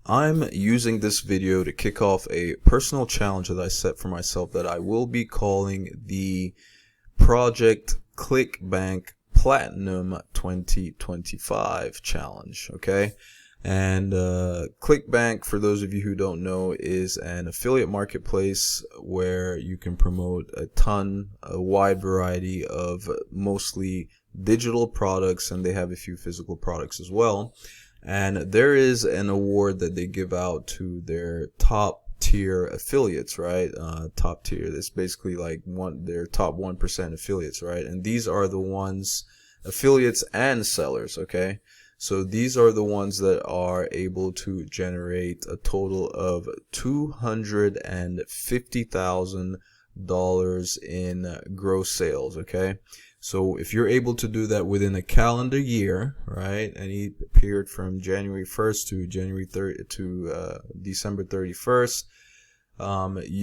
I'm using this video to kick off a personal challenge that I set for myself that I will be calling the Project Clickbank Platinum 2025 challenge. Okay. And Clickbank, for those of you who don't know, is an affiliate marketplace where you can promote a wide variety of mostly digital products, and they have a few physical products as well. And there is an award that they give out to their top tier affiliates, right? Top tier. That's basically like their top 1% affiliates, right? And these are the ones, affiliates and sellers, okay? So these are the ones that are able to generate a total of $250,000 in gross sales, okay? So if you're able to do that within a calendar year, right, any period from January 1st to December 31st,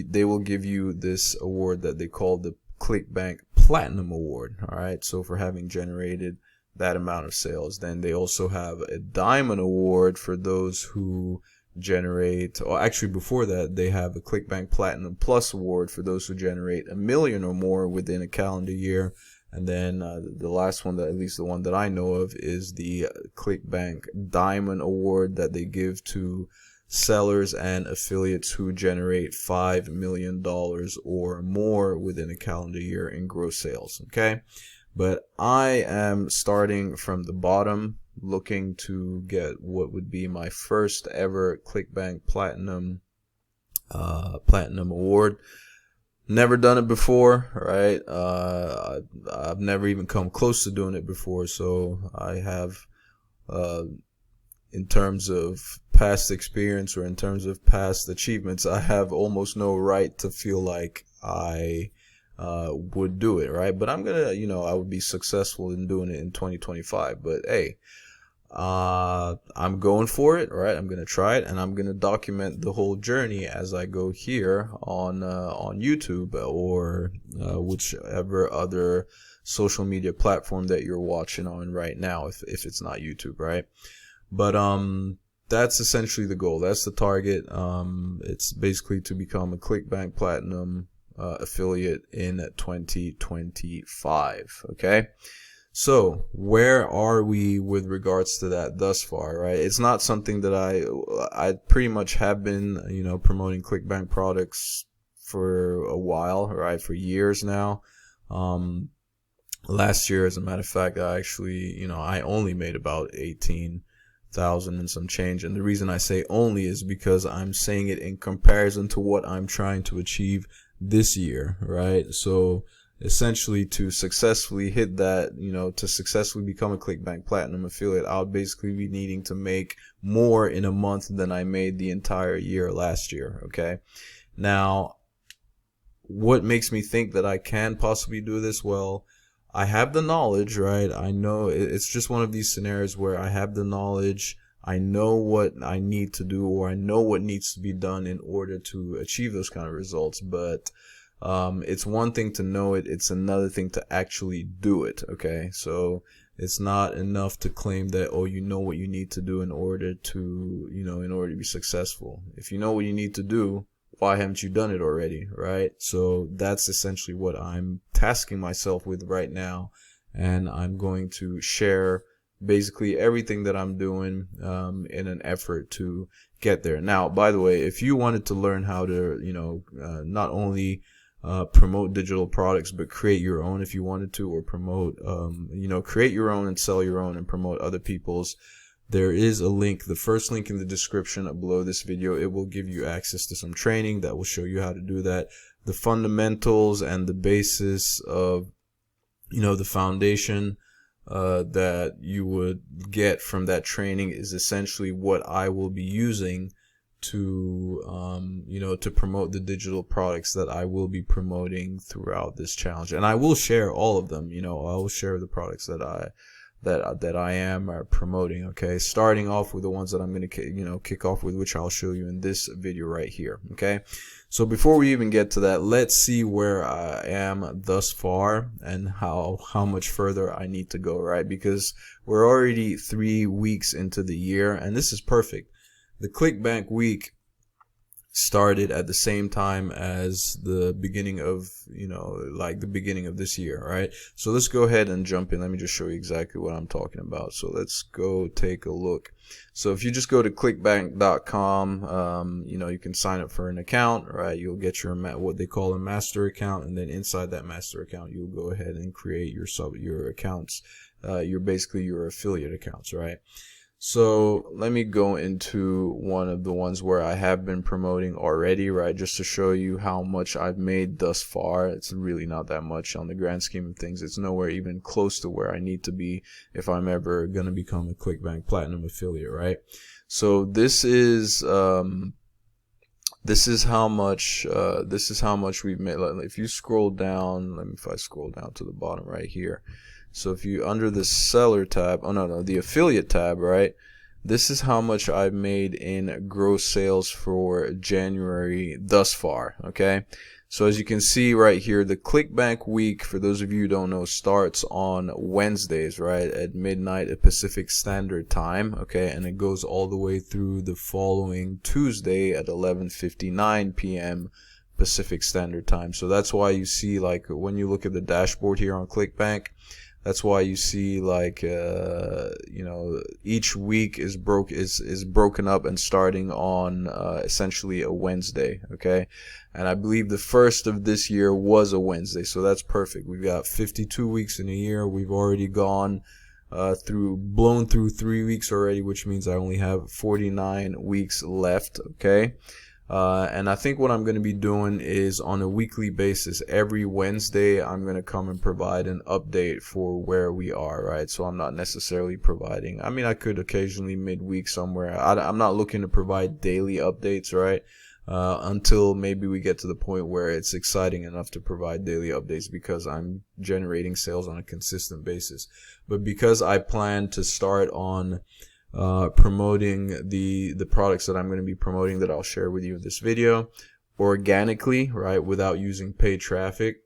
they will give you this award that they call the Clickbank Platinum Award, all right? So for having generated that amount of sales. Then they also have a Diamond Award for those who generate, or actually before that, they have a Clickbank Platinum Plus Award for those who generate $1 million or more within a calendar year. And then the last one, that at least the one that I know of, is the Clickbank Diamond Award that they give to sellers and affiliates who generate $5 million or more within a calendar year in gross sales. Okay. But I am starting from the bottom, looking to get what would be my first ever Clickbank Platinum Award. Never done it before, right? I've never even come close to doing it before, so I have, in terms of past experience or in terms of past achievements, I have almost no right to feel like I would do it, right? But I'm gonna, I would be successful in doing it in 2025. But hey, I'm going for it, right? I'm gonna try it, and I'm gonna document the whole journey as I go here on YouTube or whichever other social media platform that you're watching on right now, if it's not YouTube, right? But that's essentially the goal. That's the target. It's basically to become a Clickbank Platinum affiliate in 2025. Okay, so where are we with regards to that thus far, right? It's not something that I pretty much have been promoting Clickbank products for a while, right? For years now. Last year, as a matter of fact, I actually I only made about 18,000 and some change, and the reason I say only is because I'm saying it in comparison to what I'm trying to achieve this year, right? So essentially, to successfully hit that, to successfully become a Clickbank Platinum affiliate, I'll basically be needing to make more in a month than I made the entire year last year. Okay, now what makes me think that I can possibly do this? Well, I have the knowledge, right? I know it's just one of these scenarios where I have the knowledge, I know what I need to do, or I know what needs to be done in order to achieve those kind of results. But it's one thing to know it, it's another thing to actually do it. Okay, so it's not enough to claim that, oh, you know what you need to do in order to be successful. If you know what you need to do, why haven't you done it already, right? So that's essentially what I'm tasking myself with right now, and I'm going to share basically everything that I'm doing in an effort to get there. Now, by the way, if you wanted to learn how to not only promote digital products but create your own, if you wanted to, or promote create your own and sell your own and promote other people's, there is a link, the first link in the description below this video. It will give you access to some training that will show you how to do that. The fundamentals and the basis of the foundation that you would get from that training is essentially what I will be using to to promote the digital products that I will be promoting throughout this challenge. And I will share all of them. I will share the products that I am promoting. Okay, starting off with the ones that I'm going to kick off with, which I'll show you in this video right here. Okay, so before we even get to that, let's see where I am thus far and how much further I need to go, right? Because we're already 3 weeks into the year, and this is perfect. the Clickbank week started at the same time as the beginning of, like the beginning of this year, right? So let's go ahead and jump in. Let me just show you exactly what I'm talking about. So let's go take a look. So if you just go to clickbank.com, you can sign up for an account, right? You'll get your what they call a master account, and then inside that master account, you'll go ahead and create your accounts, your affiliate accounts, right? So let me go into one of the ones where I have been promoting already, right? Just to show you how much I've made thus far. It's really not that much on the grand scheme of things. It's nowhere even close to where I need to be if I'm ever going to become a Clickbank Platinum affiliate, right? So this is how much we've made. If you scroll down, if I scroll down to the bottom right here. So if you, under the seller tab, the affiliate tab, right? This is how much I've made in gross sales for January thus far, okay? So as you can see right here, the Clickbank week, for those of you who don't know, starts on Wednesdays, right? At midnight at Pacific Standard Time, okay? And it goes all the way through the following Tuesday at 11:59 p.m. Pacific Standard Time. So that's why you see, like, when you look at the dashboard here on Clickbank, that's why you see, like, each week is broken up and starting on essentially a Wednesday, okay? And I believe the first of this year was a Wednesday, so that's perfect. We've got 52 weeks in a year. We've already blown through 3 weeks already, which means I only have 49 weeks left, okay? And I think what I'm going to be doing is on a weekly basis, every Wednesday, I'm going to come and provide an update for where we are, right? So I'm not necessarily providing, I could occasionally midweek somewhere. I'm not looking to provide daily updates, right? Until maybe we get to the point where it's exciting enough to provide daily updates because I'm generating sales on a consistent basis. But because I plan to start on promoting the products that I'm going to be promoting that I'll share with you in this video organically, right, without using paid traffic,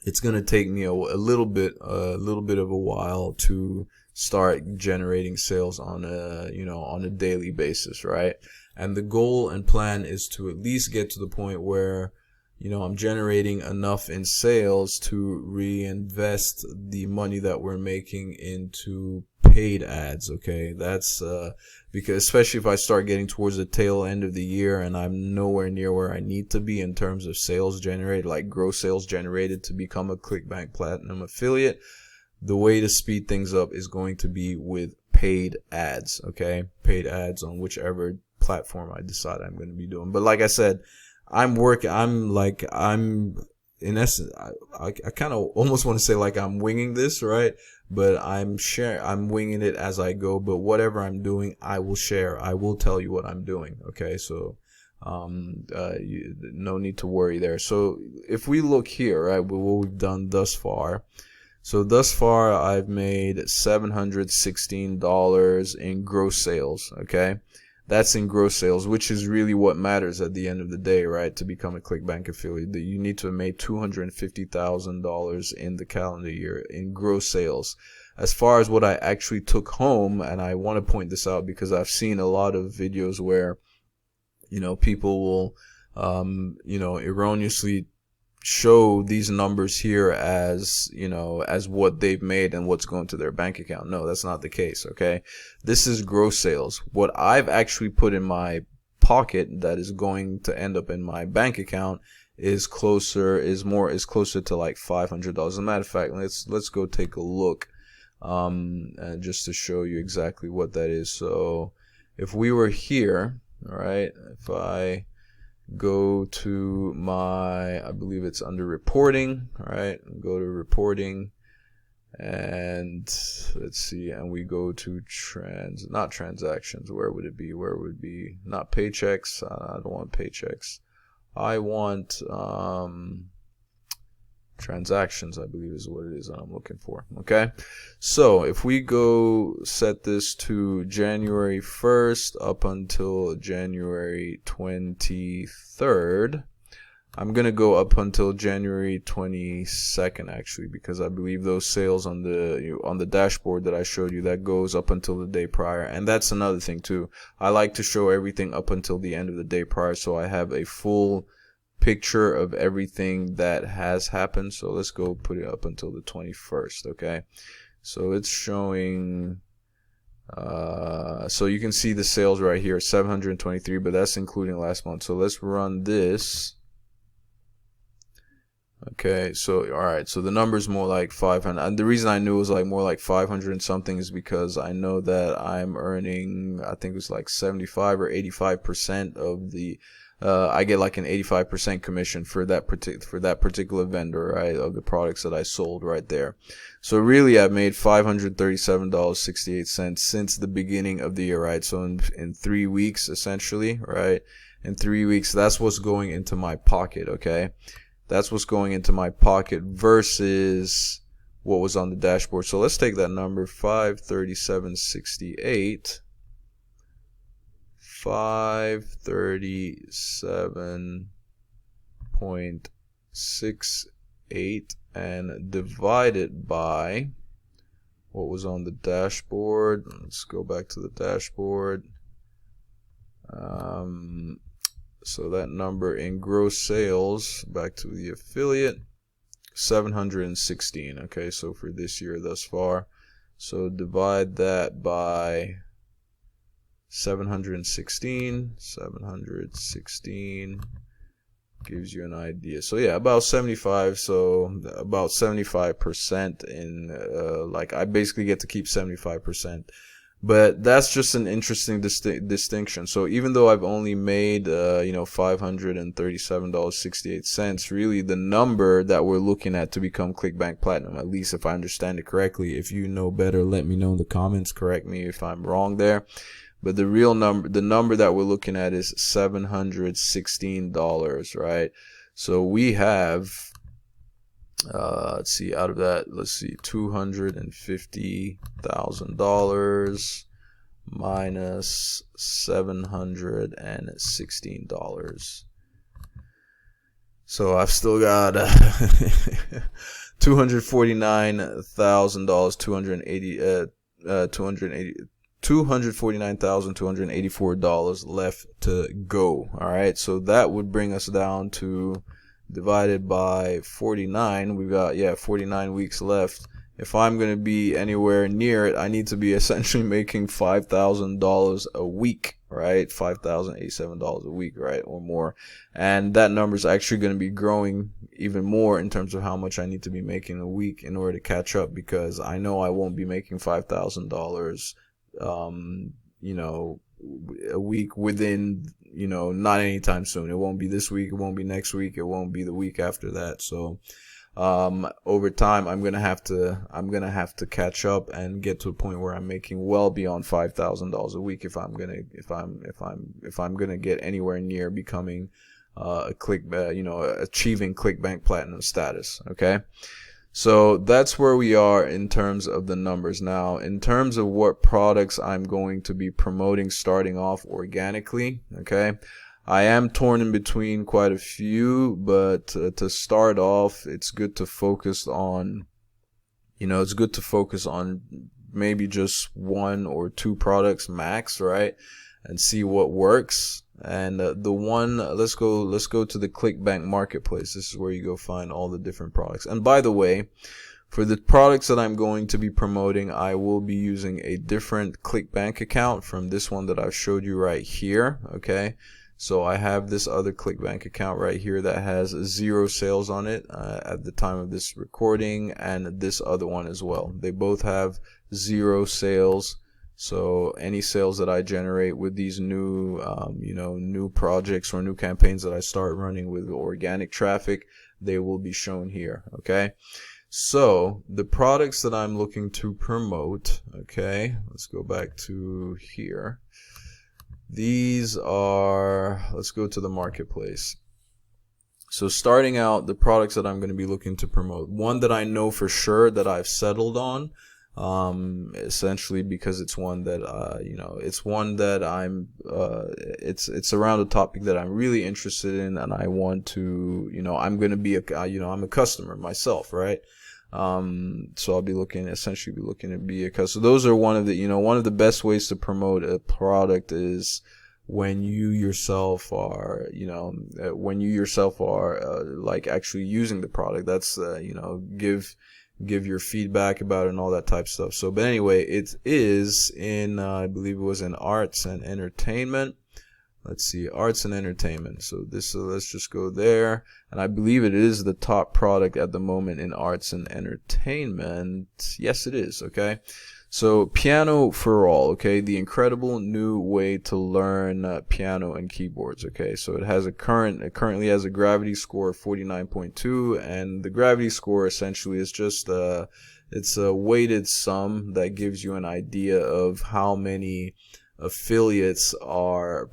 it's going to take me a little bit of a while to start generating sales on a daily basis, right? And the goal and plan is to at least get to the point where I'm generating enough in sales to reinvest the money that we're making into paid ads, okay? That's because especially if I start getting towards the tail end of the year and I'm nowhere near where I need to be in terms of sales generated, like gross sales generated to become a Clickbank Platinum affiliate, the way to speed things up is going to be with paid ads, okay? Paid ads on whichever platform I decide I'm going to be doing. But like I said, in essence, I kind of almost want to say like I'm winging this, right? But I'm winging it as I go. But whatever I'm doing, I will share. I will tell you what I'm doing. Okay, so no need to worry there. So if we look here, right, what we've done thus far. So thus far, I've made $716 in gross sales. Okay. That's in gross sales, which is really what matters at the end of the day, right? To become a Clickbank affiliate, that you need to have made $250,000 in the calendar year in gross sales. As far as what I actually took home, and I want to point this out because I've seen a lot of videos where, people will, erroneously show these numbers here as what they've made and what's going to their bank account. No, that's not the case, okay? This is gross sales. What I've actually put in my pocket that is going to end up in my bank account is closer to like $500. As a matter of fact, let's go take a look just to show you exactly what that is. So if we were here, all right, if I go to I believe it's under reporting, all right, go to reporting, and let's see, and we go to not transactions, where would it be, not paychecks, I don't want paychecks, I want transactions, I believe is what it is that I'm looking for. Okay, so if we go set this to January 1st up until January 23rd, I'm gonna go up until January 22nd actually, because I believe those sales on the dashboard that I showed you, that goes up until the day prior. And that's another thing too. I like to show everything up until the end of the day prior, so I have a full picture of everything that has happened. So let's go put it up until the 21st. Okay, so it's showing. So you can see the sales right here, 723, but that's including last month. So let's run this. Okay, so alright, so the number's more like 500, and the reason I knew it was like more like 500 and something is because I know that I'm earning, I think it was like 75 or 85% of the, I get like an 85% commission for that particular vendor, right, of the products that I sold right there. So really I've made $537.68 since the beginning of the year, right? So in 3 weeks essentially, right? In 3 weeks, that's what's going into my pocket, okay? That's what's going into my pocket versus what was on the dashboard. So let's take that number, 537.68. 537.68 and divide it by what was on the dashboard. Let's go back to the dashboard. So that number in gross sales, back to the affiliate, 716. Okay, so for this year thus far, so divide that by 716 gives you an idea. So yeah, about 75. So about 75% in like I basically get to keep 75%. But that's just an interesting distinction. So even though I've only made $537.68, really the number that we're looking at to become Clickbank Platinum, at least if I understand it correctly. If you know better, let me know in the comments. Correct me if I'm wrong there. But the real number, the number that we're looking at is $716, right? So we have, let's see, out of that, let's see, $250,000 minus $716. So I've still got $249,284 left to go. All right, so that would bring us down to, divided by 49, we've got 49 weeks left. If I'm going to be anywhere near it, I need to be essentially making $5,000 a week, right? $5,087 a week, right, or more. And that number is actually going to be growing even more in terms of how much I need to be making a week in order to catch up, because I know I won't be making $5,000 a week within, not anytime soon. It won't be this week, it won't be next week, it won't be the week after that. So over time I'm gonna have to catch up and get to a point where I'm making well beyond $5,000 a week if I'm gonna get anywhere near becoming achieving Clickbank Platinum status. Okay, so that's where we are in terms of the numbers. Now, in terms of what products I'm going to be promoting starting off organically, okay, I am torn in between quite a few, but to start off, it's good to focus on, maybe just 1 or 2 products max, right? And see what works. And let's go to the Clickbank marketplace. This is where you go find all the different products. And by the way, for the products that I'm going to be promoting, I will be using a different Clickbank account from this one that I've showed you right here. Okay, so I have this other Clickbank account right here that has 0 sales on it at the time of this recording, and this other one as well. They both have 0 sales. So any sales that I generate with these new, new projects or new campaigns that I start running with organic traffic, they will be shown here. Okay. So the products that I'm looking to promote, okay, let's go back to here. These are, let's go to the marketplace. So starting out, the products that I'm going to be looking to promote, one that I know for sure that I've settled on, essentially because it's one that it's one that it's around a topic that I'm really interested in, and I want to, I'm going to be I'm a customer myself, right? So I'll be essentially be looking to be a customer. So those are one of the best ways to promote a product is when you yourself are, like actually using the product. That's, give your feedback about it and all that type of stuff. So, but anyway, it is in, I believe it was in arts and entertainment. Let's see, arts and entertainment. So let's just go there. And I believe it is the top product at the moment in arts and entertainment. Yes, it is. Okay. So Piano for All, okay, the incredible new way to learn piano and keyboards, okay. So it currently has a gravity score of 49.2, and the gravity score essentially is just it's a weighted sum that gives you an idea of how many affiliates are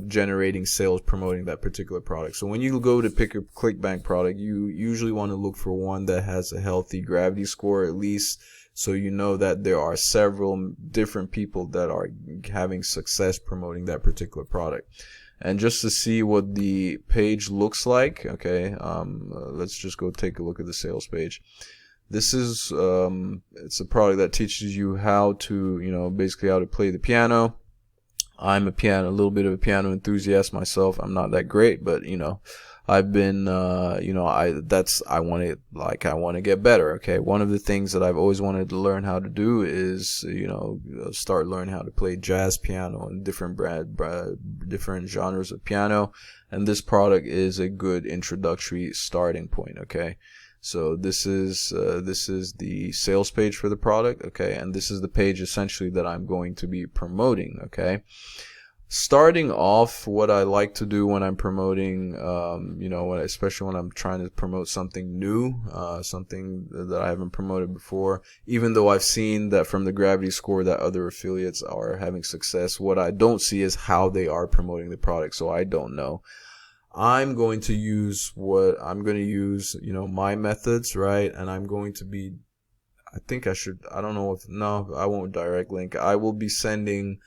generating sales promoting that particular product. So when you go to pick a Clickbank product, you usually want to look for one that has a healthy gravity score, at least, so you know that there are several different people that are having success promoting that particular product. And just to see what the page looks like, okay, let's just go take a look at the sales page. This is it's a product that teaches you how to, basically how to play the piano. I'm a little bit of a piano enthusiast myself. I'm not that great, but I've been, I want to get better. Okay. One of the things that I've always wanted to learn how to do is, start learning how to play jazz piano and different different genres of piano. And this product is a good introductory starting point. Okay. So this is the sales page for the product. Okay. And this is the page essentially that I'm going to be promoting. Okay. Starting off, what I like to do when I'm promoting, especially when I'm trying to promote something new, something that I haven't promoted before, even though I've seen that from the gravity score that other affiliates are having success, what I don't see is how they are promoting the product. So I don't know. I'm going to use my methods, right? And I'm going to be, I won't direct link. I will be sending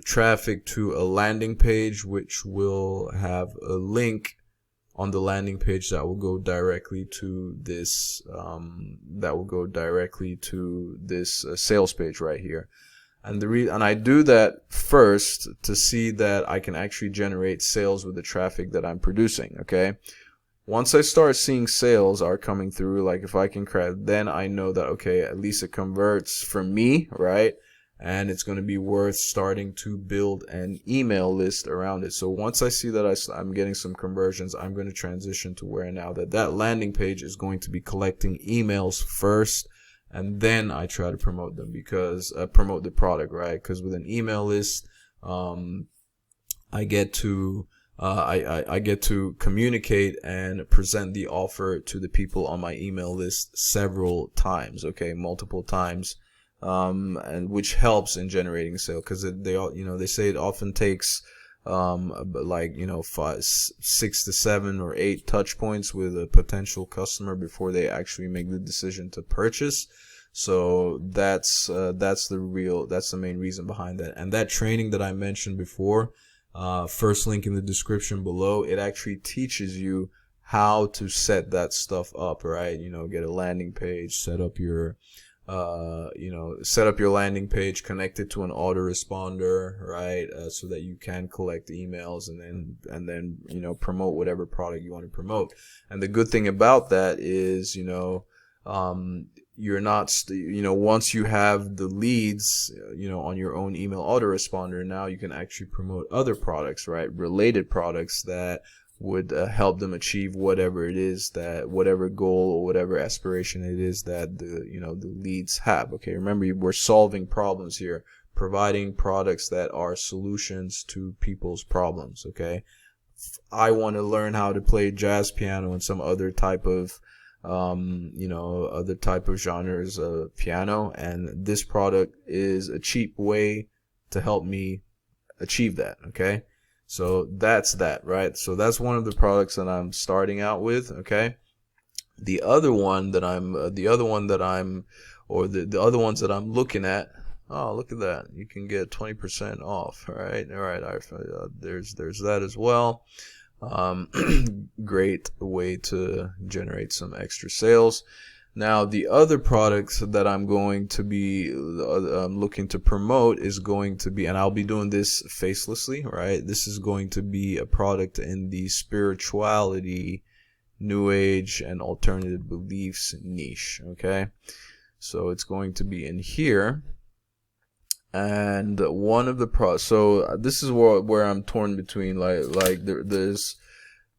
traffic to a landing page, which will have a link on the landing page that will go directly to this sales page right here. And and I do that first to see that I can actually generate sales with the traffic that I'm producing. Okay. Once I start seeing sales are coming through, like if I can then I know that, okay, at least it converts for me, right? And it's going to be worth starting to build an email list around it. So once I see that I'm getting some conversions, I'm going to transition to where now that landing page is going to be collecting emails first, and then I try to promote them, because promote the product, right? Because with an email list, I get to communicate and present the offer to the people on my email list several times, okay, multiple times. And which helps in generating sale, because they say it often takes 6 to 7 or 8 touch points with a potential customer before they actually make the decision to purchase. So that's the main reason behind that. And that training that I mentioned before, first link in the description below, it actually teaches you how to set that stuff up, right? Get a landing page, set up your landing page, connect it to an autoresponder, right? So that you can collect emails and then promote whatever product you want to promote. And the good thing about that is, you're not, once you have the leads, on your own email autoresponder, now you can actually promote other products, right? Related products that would help them achieve whatever goal or whatever aspiration it is that the leads have. Okay, remember, we're solving problems here, providing products that are solutions to people's problems. Okay, I want to learn how to play jazz piano and some other type of genres of piano, and this product is a cheap way to help me achieve that. Okay. So that's that, right? So that's one of the products that I'm starting out with, okay? The other one that I'm, the other ones that I'm looking at. Oh, look at that! You can get 20% off. All right. There's that as well. Great way to generate some extra sales. Now, the other products that I'm going to be looking to promote is going to be, and I'll be doing this facelessly, right? This is going to be a product in the spirituality, new age, and alternative beliefs niche, okay? So it's going to be in here. And one of the so this is where I'm torn between,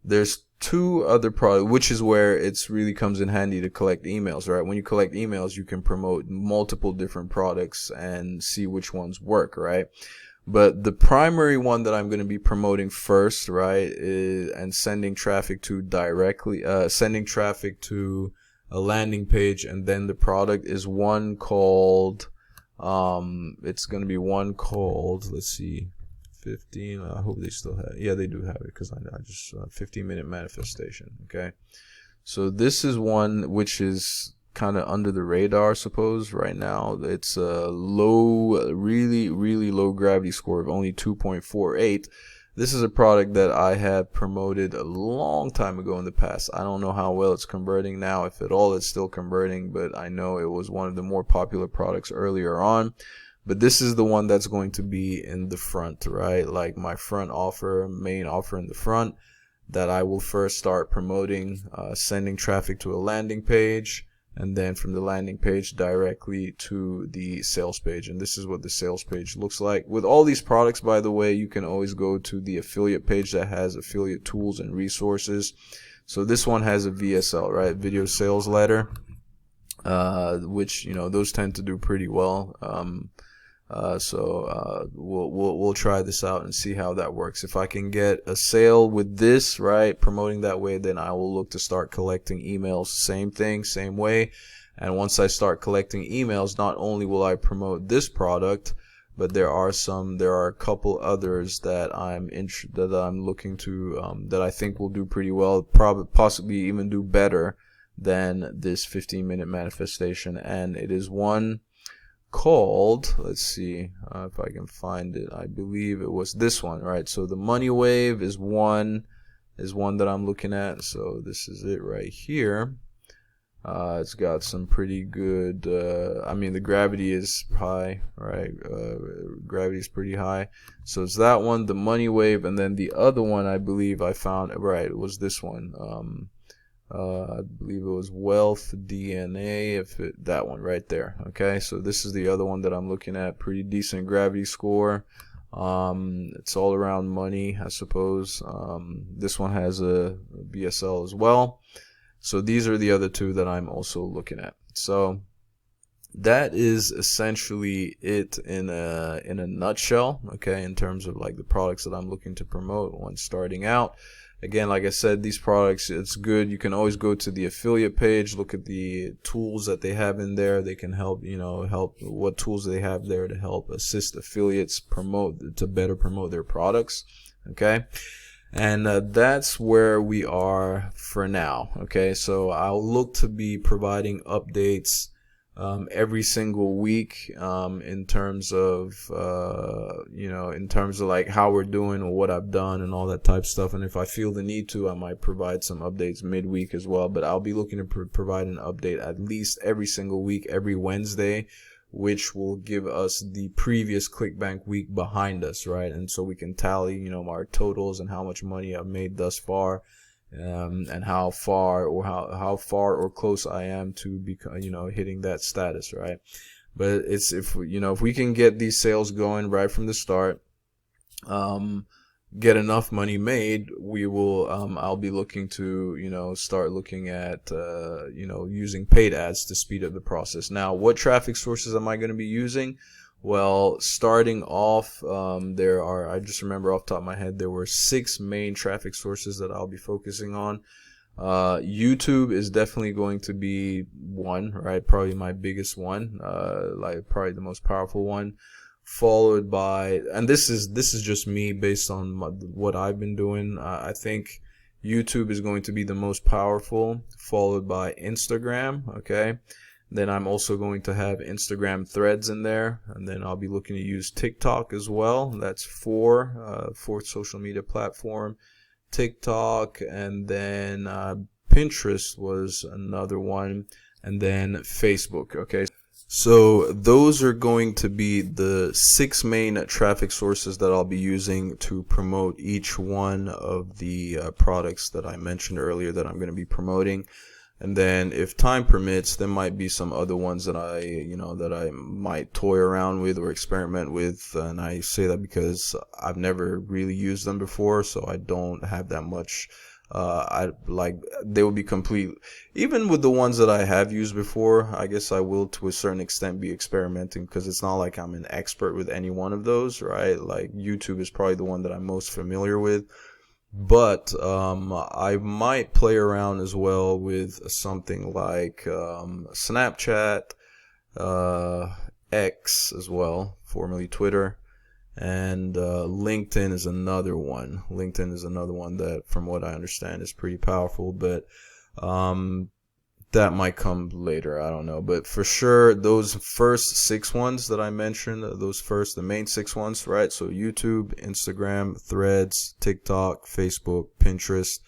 there's two other products, which is where it's really comes in handy to collect emails, right? When you collect emails, you can promote multiple different products and see which ones work, right? But the primary one that I'm going to be promoting first, right, and sending traffic to a landing page and then the product, is one called, it's going to be one called, let's see, 15. I hope they still have. Yeah, they do have it, because I just 15-minute manifestation. Okay, so this is one which is kind of under the radar, I suppose, right now. It's a really low gravity score of only 2.48. This is a product that I have promoted a long time ago in the past. I don't know how well it's converting now, if at all it's still converting, but I know it was one of the more popular products earlier on. But this is the one that's going to be in the front, right? Like my front offer, main offer in the front, that I will first start promoting, sending traffic to a landing page, and then from the landing page directly to the sales page. And this is what the sales page looks like. With all these products, by the way, you can always go to the affiliate page that has affiliate tools and resources. So this one has a VSL, right? Video sales letter, which, those tend to do pretty well. We'll try this out and see how that works. If I can get a sale with this, right, promoting that way, then I will look to start collecting emails. Same thing, same way. And once I start collecting emails, not only will I promote this product, but there are a couple others that I'm looking to, that I think will do pretty well, possibly even do better than this 15-minute manifestation. And it is one called, let's see if I can find it. I believe it was this one, right? So the money wave is one that I'm looking at. So this is it right here. It's got some pretty good, the gravity is high, right? Gravity is pretty high. So it's that one, the money wave, and then the other one I believe I found, right, it was this one. I believe it was Wealth DNA, that one right there. Okay, so this is the other one that I'm looking at. Pretty decent gravity score. It's all around money, I suppose. This one has a BSL as well. So these are the other two that I'm also looking at. So that is essentially it in a nutshell. Okay, in terms of like the products that I'm looking to promote when starting out. Again, like I said, these products, it's good. You can always go to the affiliate page, look at the tools that they have in there. They can help what tools they have there to help assist affiliates to better promote their products. Okay. And that's where we are for now. Okay. So I'll look to be providing updates every single week, in terms of like how we're doing or what I've done and all that type of stuff. And if I feel the need to, I might provide some updates midweek as well. But I'll be looking to provide an update at least every single week, every Wednesday, which will give us the previous Clickbank week behind us, right? And so we can tally, our totals and how much money I've made thus far. And how far or close I am to hitting that status, right? But it's if we can get these sales going right from the start, get enough money made, we will I'll be looking to start looking at using paid ads to speed up the process. Now, what traffic sources am I going to be using? Well, starting off, I just remember off the top of my head, there were 6 main traffic sources that I'll be focusing on. YouTube is definitely going to be one, right? Probably my biggest one, probably the most powerful one, followed by, and this is just me based on what I've been doing. I think YouTube is going to be the most powerful, followed by Instagram. Okay. Then I'm also going to have Instagram threads in there, and then I'll be looking to use TikTok as well. That's fourth social media platform, TikTok, and then Pinterest was another one, and then Facebook. Okay, so those are going to be the 6 main traffic sources that I'll be using to promote each one of the products that I mentioned earlier that I'm going to be promoting. And then if time permits, there might be some other ones that I might toy around with or experiment with. And I say that because I've never really used them before, so I don't have that much. They will be complete. Even with the ones that I have used before, I guess I will to a certain extent be experimenting, because it's not like I'm an expert with any one of those, right? Like YouTube is probably the one that I'm most familiar with. But I might play around as well with something like Snapchat, X as well, formerly Twitter, and LinkedIn is another one. LinkedIn is another one that, from what I understand, is pretty powerful, but that might come later. I don't know. But for sure, those first 6 ones that I mentioned, the main 6 ones, right? So YouTube, Instagram, Threads, TikTok, Facebook, Pinterest,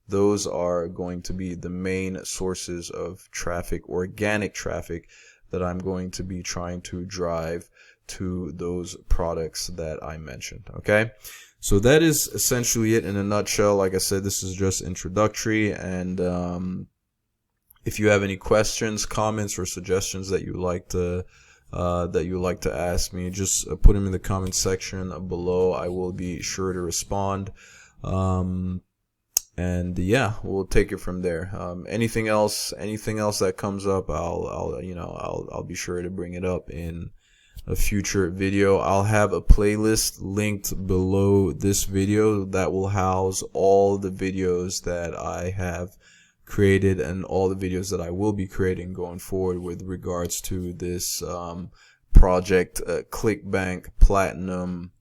those are going to be the main sources of traffic, organic traffic, that I'm going to be trying to drive to those products that I mentioned. Okay. So that is essentially it in a nutshell. Like I said, this is just introductory, and if you have any questions, comments, or suggestions that you like to ask me, just put them in the comment section below. I will be sure to respond. And yeah, we'll take it from there. Anything else that comes up, I'll be sure to bring it up in a future video. I'll have a playlist linked below this video that will house all the videos that I have created and all the videos that I will be creating going forward with regards to this project, Clickbank Platinum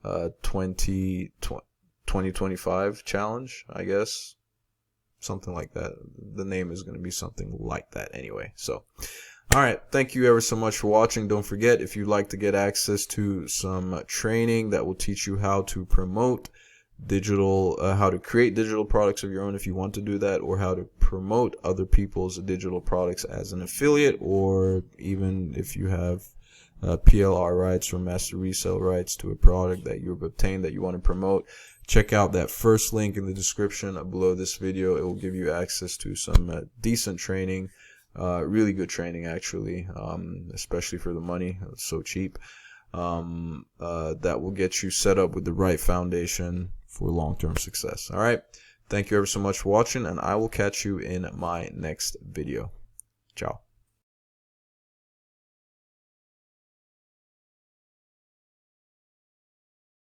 2025 challenge, I guess. Something like that. The name is going to be something like that anyway. So, alright, thank you ever so much for watching. Don't forget, if you'd like to get access to some training that will teach you how to promote how to create digital products of your own if you want to do that, or how to promote other people's digital products as an affiliate, or even if you have PLR rights or master resale rights to a product that you've obtained that you want to promote, check out that first link in the description below this video. It will give you access to some decent training, really good training actually, especially for the money. It's so cheap. That will get you set up with the right foundation for long-term success. All right. Thank you ever so much for watching, and I will catch you in my next video. Ciao.